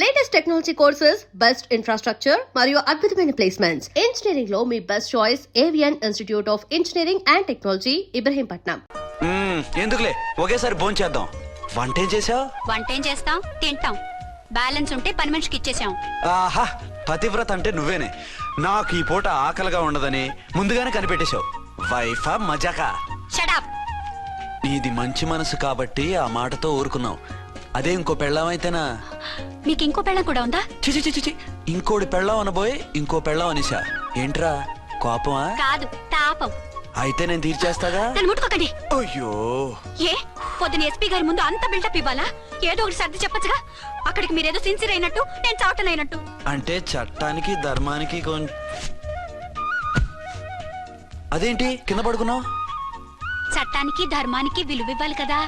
Latest technology courses, best infrastructure మరియు అద్భుతమైన placements. Engineering లో మీ best choice Avian institute of engineering and technology, Ibrahimpatnam. ఎందుకులే ఒకేసారి భోంచేద్దాం చేద్దాం. వంటేం చేసావు? వంటేం చేస్తాం, తింటాం. బ్యాలెన్స్ ఉంటే పని మనిషికి ఇచ్చేసాం. ఆహా, పతివ్రత అంటే నువ్వేనే. నాకు ఈ పూట ఆకలిగా ఉండదని ముందుగానే కనిపెట్టేశావు. వైఫా మజాకా? Shut up. నీది మంచి మనసు కాబట్టి ఆ మాటతో ఊరుకున్నావు. అదే ఇంకో పెళ్ళాం అయితేనా? మీకు ఇంకో పెళ్ళం కూడా ఉందా? చిచి చిచి చి, ఇంకోటి పెళ్ళాం అనబోయి ఇంకో పెళ్ళాం అనిసా. ఏంట్రా కోపమా? కాదు, తాపం. అయితే నేను తీర్చేస్తాగా. నన్ను ముట్టుకోకండి. అయ్యో, ఏ పొద్దున ఎస్పీ గారి ముందు అంత బిల్డప్ ఇవ్వాలా? ఏదో ఒకటి సర్ది చెప్పచ్చుగా. అక్కడికి మీరేదో సిన్సియర్ అయినట్టు, నేను చావటం అయినట్టు. అంటే చట్టానికి ధర్మానికి అదేంటి కింద పడుకున్నావు? చట్టానికి ధర్మానికి విలువ ఇవ్వాలి కదా.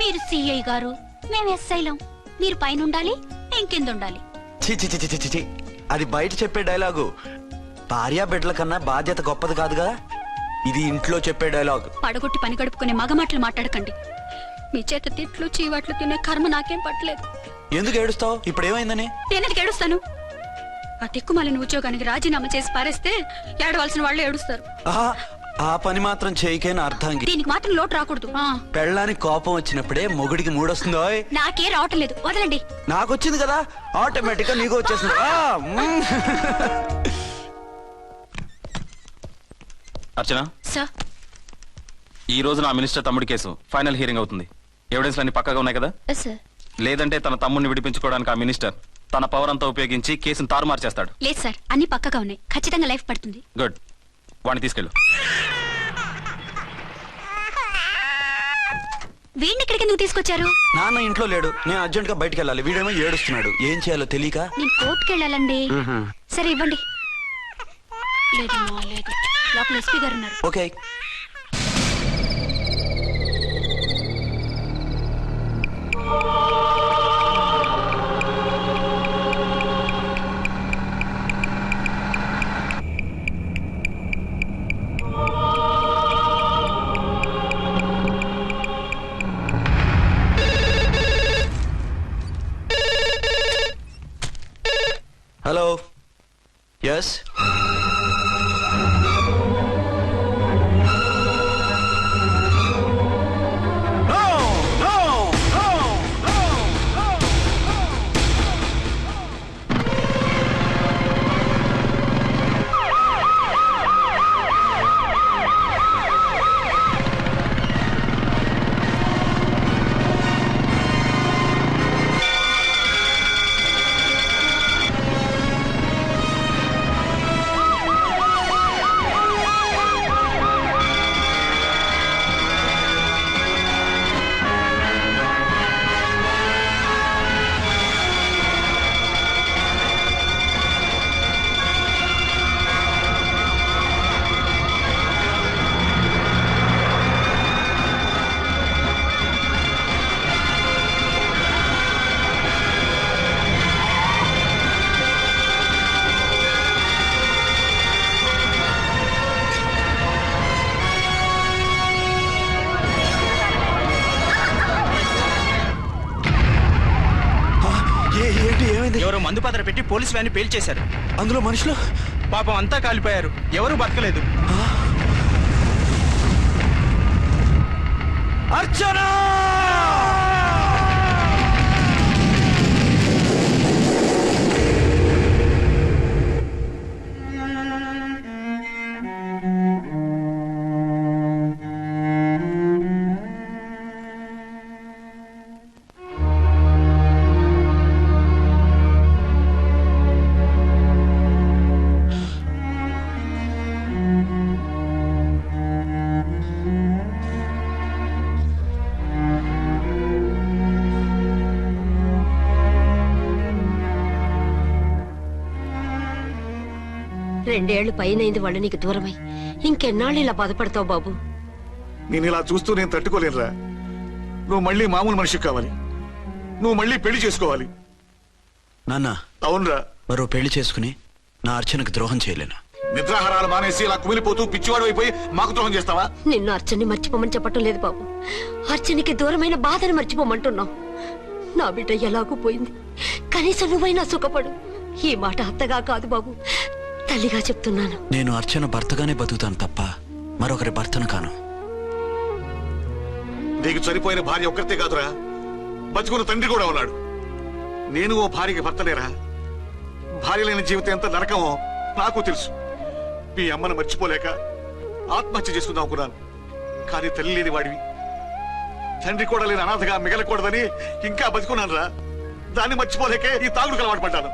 మీరు సిఐ గారు, మేము ఎస్ఐలం. మీరు పైన ఉండాలి, నేను కింద ఉండాలి. చిచి చిచి చిచి చి, అది బయట చెప్పే డైలాగు. భార్యా బిడ్డల కన్నా బాధ్యత గొప్పది కాదుగా. ఇది ఇంట్లో చెప్పే డైలాగ్. పడగొట్టి పని గడుపుకునే మగ మాటలు మాట్లాడకండి. మీ చేత తిట్లు చీవాట్లు తినే కర్మ నాకేం పట్టలేదు. ఎందుకు ఏడుస్తావు? ఇప్పుడు ఏమైందని? నేనెందుకు ఏడుస్తాను? ఆ తిక్కుమాలిన ఉద్యోగానికి రాజీనామా చేసి పారేస్తే ఏడవలసిన వాళ్ళు ఏడుస్తారు. ఆహా, ఆ పని మాత్రం చేయకేన అర్థంగి. దీనికి మాత్రం లోటు రాకూడదు. పెళ్ళానికి కోపం వచ్చినప్పుడే మొగుడికి మూడొస్తుందో. నాకే రావటం లేదు, వదలండి. నాకు వచ్చింది కదా, ఆటోమేటిక్ గా నీకు వచ్చేసింది. అర్చన సార్, ఈ రోజు నా మినిస్టర్ తమ్ముడి కేసు ఫైనల్ హియరింగ్ అవుతుంది. ఎవిడెన్స్ అన్ని పక్కగా ఉన్నాయి కదా? సార్. లేదంటే తన తమ్ముడిని విడిపించుకోవడానికి ఆ మినిస్టర్ తన పవర్ అంతా ఉపయోగించి కేసును తారుమారు చేస్తాడు. లేదు సార్, అన్ని పక్కగా ఉన్నాయి. ఖచ్చితంగా లైఫ్ పడుతుంది. గుడ్, వాడిని తీసుకెళ్ళు. వీడిని ఇక్కడికి ఎందుకు తీసుకొచ్చారు? నాన్న ఇంట్లో లేడు, నేను అర్జెంట్ గా బయటికి వెళ్ళాలి. వీడేమో ఏడుస్తున్నాడు, ఏం చేయాలో తెలియక. నేను కోర్టుకి వెళ్ళాలండి. సరే ఇవ్వండి. లేదమ్మా లేదు, లోపల ఎస్పీ గారు ఉన్నారు. ఓకే. Hello, yes. ఎవరో మందు పాత్ర పెట్టి పోలీస్ వ్యాన్ పేల్చేశారు. అందులో మనుషులు పాపం అంతా కాలిపోయారు, ఎవరు బతకలేదు. అర్చనా! రెండేళ్లు పైనైంది వాళ్ళు నీకు దూరమై. ఇంకెన్నాళ్ళు ఇలా బాధపడతావు బాబు? నేను ఇలా చూస్తూ నేను తట్టుకోలేనురా. నువ్వు మళ్ళీ మామూలు మనిషి కావాలి, నువ్వు మళ్ళీ పెళ్లి చేసుకోవాలి. నాన్న, అవునరా. మరో పెళ్లి చేసుకుని నా అర్చనకు ద్రోహం చేయలేను. నిద్రాహారాలు మానేసి ఇలా కుమిలిపోతూ పిచ్చివాడు అయిపోయి మాకు ద్రోహం చేస్తావా? నిన్ను అర్చన్ని మర్చిపోమని చెప్పటం లేదు బాబు, అర్చనికి దూరమైన బాధని మర్చిపోమంటున్నావు. నా బిడ్డ ఎలాగూ పోయింది, కనీసం నువ్వైనా సుఖపడు. ఈ మాట అత్తగా కాదు బాబు, తల్లిగా చెప్తున్నాను. నేను అర్చన భర్తగానే బతుకుతాను తప్ప మరొకరి భర్తను కాను. నీకు చనిపోయిన భార్య ఒక్కరితే కాదురా, బతుకున్న తండ్రి కూడా ఉన్నాడు. నేను ఓ భార్యకి భర్తలేరా? భార్య లేని జీవితం ఎంత నరకమో నాకు తెలుసు. మీ అమ్మను మర్చిపోలేక ఆత్మహత్య చేసుకుందాం అనుకున్నాను. కానీ తల్లి లేని వాడివి, తండ్రి కూడా లేని అనాథగా మిగలకూడదని ఇంకా బతుకున్నాను రా. దాన్ని మర్చిపోలేకే ఈ తాగుడుకు అలవాటు పడ్డాను.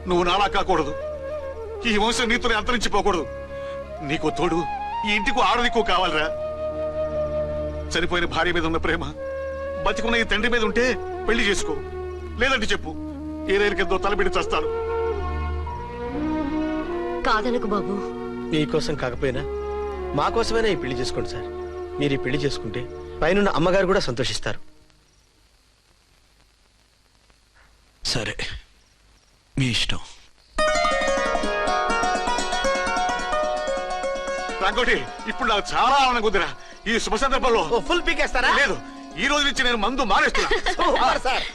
నువ్వు నాలా కాకూడదు, ఈ వంశం నీతోనే అంతరించిపోకూడదు. నీకు తోడు ఈ ఇంటికి ఆడదిక్కు కావాలిరా. చనిపోయిన భార్య మీద ఉన్న ప్రేమ బతికున్న ఈ తండ్రి మీద ఉంటే పెళ్లి చేసుకో, లేదంటే చెప్పు, ఏ రైలుకెంతో తలబిడి చేస్తాను. కాదనకు బాబు. మీకోసం కాకపోయినా మా కోసమైనా ఈ పెళ్లి చేసుకోండి సార్. మీరు ఈ పెళ్లి చేసుకుంటే పైన అమ్మగారు కూడా సంతోషిస్తారు. సరే, మీ ఇష్టం. రంగోటి, ఇప్పుడు నాకు చాలా ఆనందంగా ఉందిరా. ఈ శుభ సందర్భంలో ఫుల్ పీకేస్తారా? లేదు, ఈ రోజు నుంచి నేను మందు మానేస్తున్నా. సార్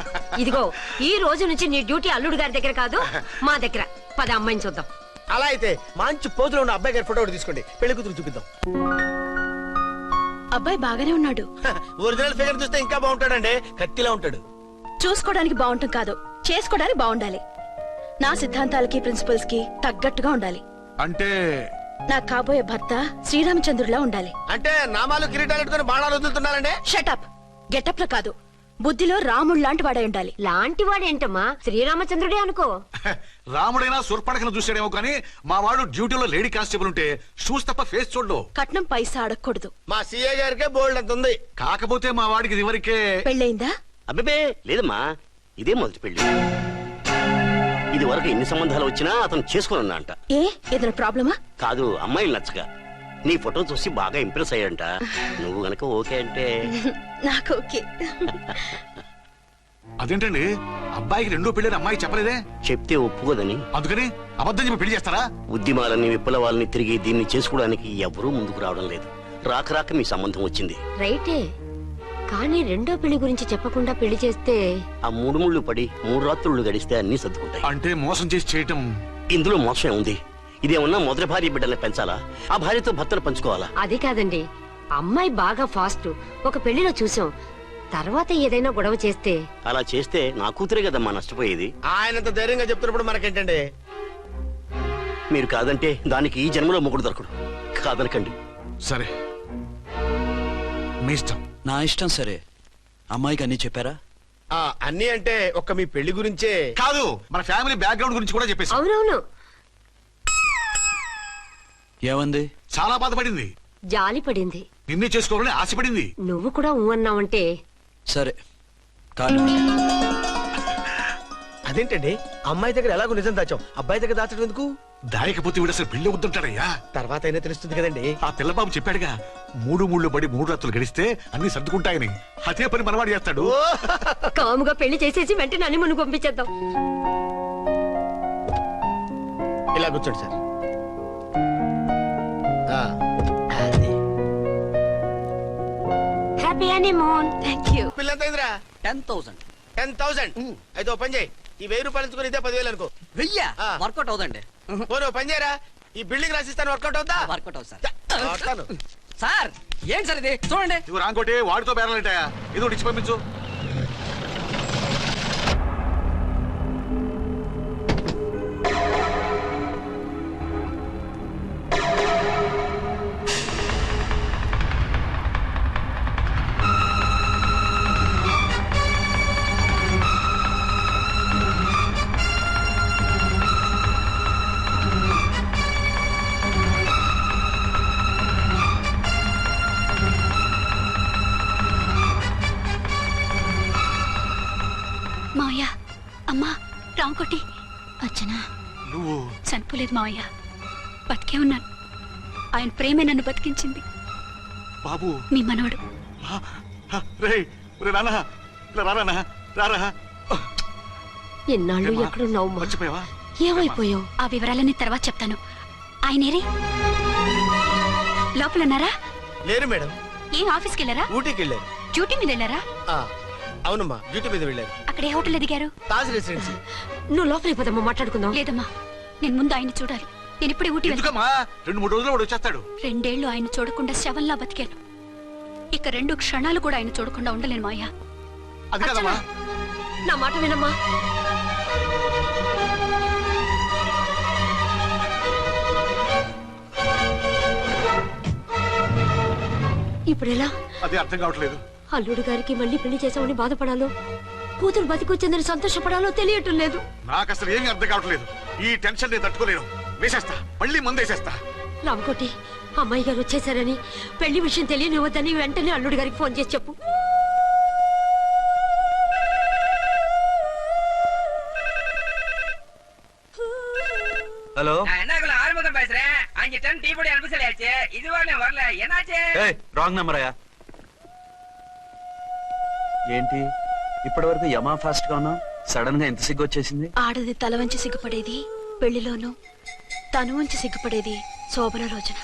ఇదిగో, ఈ రోజు నుంచి నీ డ్యూటీ అల్లుడు గారి దగ్గర కాదు, మా దగ్గర. పద అమ్మాయిని చూద్దాం. అలా అయితే మంచి పోజులో ఉన్న అబ్బాయి గారి ఫోటో ఒకటి తీసుకోండి, పెళ్లి కూతురు చూపిద్దాం. అబ్బాయి బాగానే ఉన్నాడు. ఒరిజినల్ ఫిగర్ చూస్తే ఇంకా బాగుంటాడండి, కత్తిలా ఉంటాడు. చూసుకోవడానికి బాగుంటాం కాదు, చేసుకోవడానికి బాగుండాలి. నా సిద్ధాంతాలకి ప్రిన్సిపల్స్ కి తగ్గట్టుగా ఉండాలి. అంటే నా కాబోయే భర్త శ్రీరామచంద్రుడిలా ఉండాలి. అంటే నామాలు కిరీటాలు పెట్టుకుని బాణాలు వదులుతున్నారండి. షటప్. గెటప్ లో కాదు, బుద్ధిలో రాముడు లాంటి వాడై ఉండాలి. లాంటి వాడేంటమ్మా, శ్రీరామచంద్రుడే అనుకో. రాముడైనా సుర్పడకను చూసాడేమో కానీ మా వాడు డ్యూటీలో లేడీ కానిస్టేబుల్ ఉంటే షూస్ తప్ప ఫేస్ చూడడు. కట్నం పైసా అడగకూడదు. మా సీఏ గారికే బోల్డ్ అంత ఉంది. కాకపోతే మా వాడికి ఇదివరకే పెళ్ళయిందా? అబ్బే లేదమ్మా, ఇదే మొదటి పెళ్లి. ఇది వరకు ఎన్ని సంబంధాలు వచ్చినా అతను చేసుకున్నా అంట. ఏ ఏదైనా ప్రాబ్లమా? కాదు, అమ్మాయిలు నచ్చగా నీ ఫోటో చూసి బాగా ఇంప్రెస్ అయ్యంట. నువ్వు గనక ఓకే అంటే నాకు ఓకే. అదేంటండి, అబ్బాయికి రెండో పెళ్లి అమ్మాయి చెప్పలేదే? చెప్తే ఒప్పుకోదని. అందుకని అబద్ధం చెప్పి పెళ్లి చేస్తారా? ఉద్యమాలని విప్లవాలని తిరిగి దీన్ని చేసుకోవడానికి ఎవరూ ముందుకు రావడం లేదు. రాక రాక మీ సంబంధం వచ్చింది. రైటే, కానీ రెండో పెళ్లి గురించి చెప్పకుండా పెళ్లి చేస్తే ఆ మూడు ముళ్ళు పడి 3 రాత్రులు గడిస్తే అన్ని సర్దుకుంటాయి. అంటే మోసం చేసి చేయటం ఇందులో మోసం ఉంది. ఇదేమన్నా మొదటి భార్య బిడ్డల్ని పెంచాలా, ఆ భార్యతో భర్తలు పంచుకోవాలా? అది కాదండి, అమ్మాయి బాగా ఫాస్ట్. ఒక పెళ్లిలో చూసాం, తర్వాత ఏదైనా గొడవ చేస్తే. అలా చేస్తే నా కూతురే కదమ్మా నష్టపోయేది. ఆయనంత ధైర్యంగా చెప్తున్నప్పుడు మనకేంటండి? మీరు కాదంటే దానికి ఈ జన్మలో మొగుడు దొరకడు. కాదనకండి. సరే, మీ ఇష్టం. నా ఇష్టం. సరే, అమ్మాయికి అన్ని చెప్పారా? అన్ని అంటే ఒక్క మీ పెళ్లి గురించే కాదు, మన ఫ్యామిలీ బ్యాక్గ్రౌండ్ గురించి కూడా చెప్పేసి. అవునవును, ఏమంది? చాలా బాధపడింది, జాలి పడింది, నిన్నే చేసుకోవాలని ఆశపడింది. నువ్వు కూడా ఊ అన్నావంటే. సరే, కాదు. అదేంటండి, అమ్మాయి దగ్గర ఎలాగో నిజం దాచాం, అబ్బాయి దగ్గర దాచడం ఎందుకు? దాయకపోతే వీడు అసలు పెళ్లి వద్దంటాడయ్యా. తర్వాత అయినా తెలుస్తుంది కదండి. ఆ పిల్లబాబు చెప్పాడుగా, 3 ముళ్ళు పడి 3 రాత్రులు గడిస్తే అన్ని సర్దుకుంటాయని. అదే పని మనవాడు చేస్తాడు. కాముగా పెళ్లి చేసేసి వెంటనే అన్ని మును పంపించేద్దాం. ఇలా కూర్చోండి సార్. అది. Happy honeymoon. Thank you. పిల్లంత అయిందిరా? 10,000. 10,000. అయితే ఓ పని చేయి, ఈ 1000 రూపాయలు ఎంచుకుని ఇదే 10,000 అనుకో. వర్కౌట్ అవుదండి. పోను పని చేయరా, ఈ బిల్డింగ్ రాసిస్తాను, వర్కౌట్ అవుతా? వర్కౌట్ అవుతుంది సార్. సార్ ఏం సార్ ఇది, చూడండి. ఇదిగో రాంకోటి, వాడితో బేరాలంటాయా? ఇది ఒకటి ఇచ్చి పంపించు. మావయ్య, అమ్మా, రాంకోటి, అర్చన నువ్వు చనిపోలేదు మావయ్య, బతికే ఉన్నాను. ఆయన ప్రేమే నన్ను బతికించింది. బాబు, మీ మనవడు. రేయ్, రానా, రానా, రారా. ఎన్నాళ్ళు ఎక్కడున్నావు? మర్చిపోయావా? ఏమైపోయావు? ఆ వివరాలన్నీ తర్వాత చెప్తాను. ఆయనేరి లోపలన్నారా? లేరు మేడం, ఏం ఆఫీస్కి వెళ్ళారా? ఊటీకి వెళ్ళారు. డ్యూటీ మీద వెళ్ళారా? అవునమ్మా, డ్యూటీ మీద వెళ్ళారు. అక్కడ ఏ హోటల్ ఎదిగారు? తాజ్ రెసిడెన్సీ. నువ్వు లోపలికి పోదమ్మా, మాట్లాడుకుందాం. లేదమ్మా, నేను ముందు ఆయన చూడాలి. నేను ఇప్పుడే ఊటీ వెళ్తాను. ఎందుకమ్మా 2-3 రోజులు వాడు వచ్చేస్తాడు. 2 ఏళ్లు ఆయన చూడకుండా శవంలా బతికాను. ఇక 2 క్షణాలు కూడా ఆయన చూడకుండా ఉండలేను మాయా. అది కదమ్మా. నా మాట వినమ్మా. ఇప్పుడు ఎలా? అదే అర్థం కావట్లేదు. అల్లుడు గారికి మళ్ళీ పెళ్లి చేసామని బాధపడాలో, కూతురు బతికొచ్చిందని సంతోషపడాలో తెలియటం లేదు. నాకు అసలు ఏమీ అర్థం కావట్లేదు. ఈ టెన్షన్ నేను తట్టుకోలేను. వేసేస్తా, మళ్ళీ మందేసేస్తా. రామకోటి, అమ్మాయి గారు వచ్చేసారని, పెళ్లి విషయం తెలియనివ్వద్దని వెంటనే అల్లుడు గారికి ఫోన్ చేసి చెప్పు. ஹலோ என்னக்குள்ள ஆறுமுகம் பேசுறேன். அங்க டன் டீ பொடி அனுப்ப சொல்லியாச்சு. இதுவரை வரல. என்னாச்சு? ఏయ్ రాంగ్ నెంబర్ అయ్యా. ఏంటి ఇప్పటి వరకు యమా ఫాస్ట్ గా ఉన్నావు, సడన్ గా ఎంత సిగ్గు వచ్చేసింది? ఆడది తల వంచి సిగ్గుపడేది పెళ్లిలోనూ, తను వంచి సిగ్గుపడేది శోభన రోజున.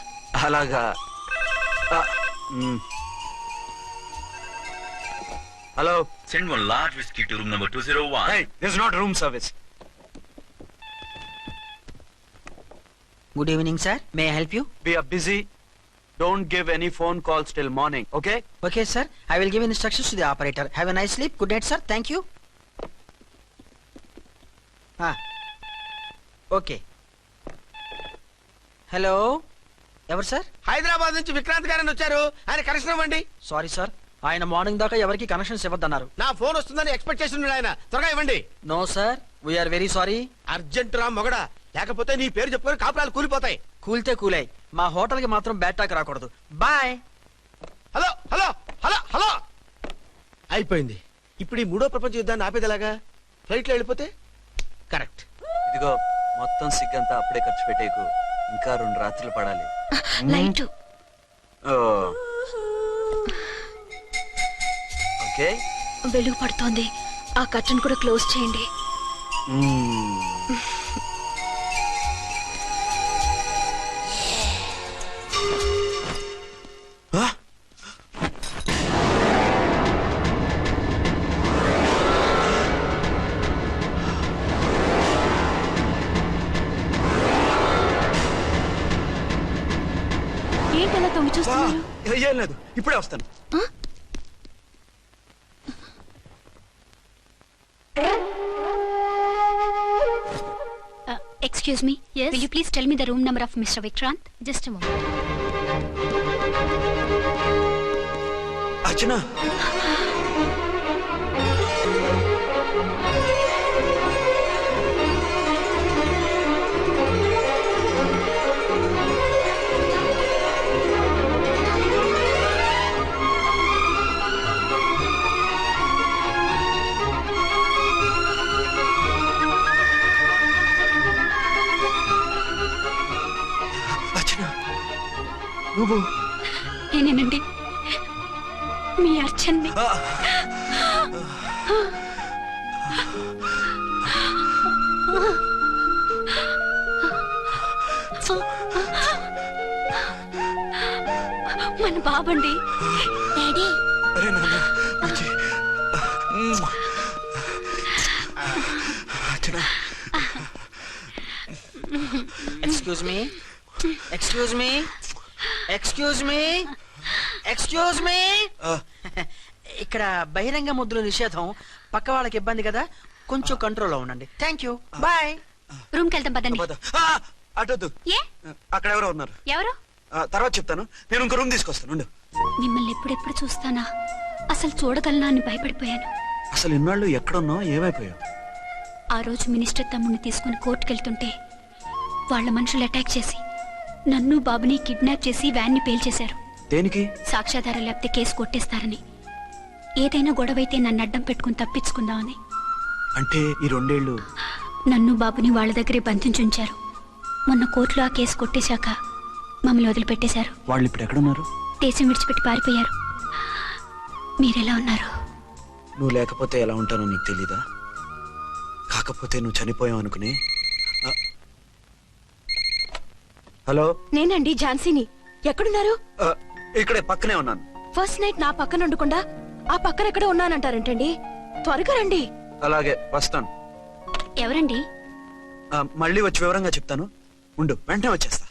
అలాగా. Hello, Send one large whiskey to room number 201. hey, this is not room service. Good evening, sir. May I help you? We are busy. Don't give any phone calls till morning, okay? Okay, sir. I will give instructions to the operator. Have a nice sleep. Good night, sir. Thank you. Okay. Hello, ఎవరు sir? Hyderabad నుంచి విక్రాంత్ గారని వచ్చారు. ఆయన connection ఇవ్వండి. Sorry sir, ఆయన morning దాకా ఎవరికి connections ఇవ్వద్దన్నారు. నా ఫోన్ వస్తుందని ఎక్స్పెక్ట్ చేసి ఉన్నాడు ఆయన. త్వరగా ఇవ్వండి. No sir, we are very. Urgent రా మొగడా, లేకపోతే నీ పేరు చెప్పుకొని కాపురాలు కూలిపోతాయి. కూల్తే కూలాయి, మా హోటల్ కి మాత్రం బ్యాడ్ టాక్ రాకూడదు. Bye. Hello hello hello hello. అయిపోయింది. ఇప్పుడు ఈ 3వ ప్రపంచ యుద్ధాన్ని ఆపేదలాగా? ఫ్లైట్ లో వెళ్ళిపోతే కరెక్ట్. ఇదిగో మొత్తం సిగ్గంతా అప్పుడే ఖర్చు పెట్టేకు. ఇంకా 2 రాత్రులు పడాలి. లైట్ ఓకే, వెలుగు పడుతోంది. ఆ కర్టన్ కూడా క్లోజ్ చేయండి. ఏంటలా తొంగి చూస్తున్నారు? ఏం లేదు, ఇప్పుడే వస్తాను. Excuse me. Yes. Will you please tell me the room number of Mr. Vikrant? Just a moment. Archana, నువ్వు నేనేనండి, మీ అర్చన్ని. మన బాబండి. డాడీ. అరే నాన్న, excuse me, excuse me, excuse me, excuse me. ఇక్కడ బహిరంగ ముద్దుల నిషేధం. పక్క వాళ్ళకి ఇబ్బంది కదా, కొంచెం కంట్రోల్లో ఉండండి. Thank you. బాయ్. రూమ్కి వెళ్తాం పదండి. అటొద్దు, ఏ? అక్కడ ఎవరో ఉన్నారు. ఎవరు? తర్వాత చెప్తాను. నేను ఇంకో రూమ్ తీసుకొస్తాను. ఉండు. మిమ్మల్ని ఎప్పుడెప్పుడు చూస్తానా, అసలు చూడగలనా అని భయపడిపోయాను. అసలు ఇన్నాళ్ళు ఎక్కడున్నావు, ఏమైపోయావు? ఆ రోజు మినిస్టర్ తమ్ముడిని తీసుకుని కోర్టుకెళ్తుంటే వాళ్ళ మనుషులు అటాక్ చేసి నన్ను బాబుని కిడ్నాప్ చేసి వ్యాన్ని పేల్చేశారు. దేనికి? సాక్ష్యాధారం లేకపోతే కేసు కొట్టేస్తారని. ఏదైనా గొడవైతే నన్ను అడ్డం పెట్టుకుని తప్పించుకుందామని. అంటే ఈ 2 ఏళ్ళు నన్ను బాబుని వాళ్ళ దగ్గరే బంధించుంచారు. మొన్న కోర్టులో ఆ కేసు కొట్టేశాక మమ్మల్ని వదిలిపెట్టేశారు. వాళ్ళు ఇప్పుడు ఎక్కడున్నారు? దేశం విడిచిపెట్టి పారిపోయారు. మీరెలా ఉన్నారు? నువ్వు లేకపోతే ఎలా ఉంటానో నీకు తెలీదా? కాకపోతే నువ్వు చనిపోయావు అనుకుని. హలో, నేనండి ఝాన్సీని. ఎక్కడున్నారు? ఇక్కడే పక్కనే ఉన్నాను. ఫస్ట్ నైట్ నా పక్కన ఉండకుండా ఆ పక్కన ఎక్కడ ఉన్నానంటారేంటండి? త్వరగా రండి. అలాగే వస్తాను. ఎవరండి? మళ్ళీ వచ్చి వివరంగా చెప్తాను. ఉండు, వెంటనే వచ్చేస్తా.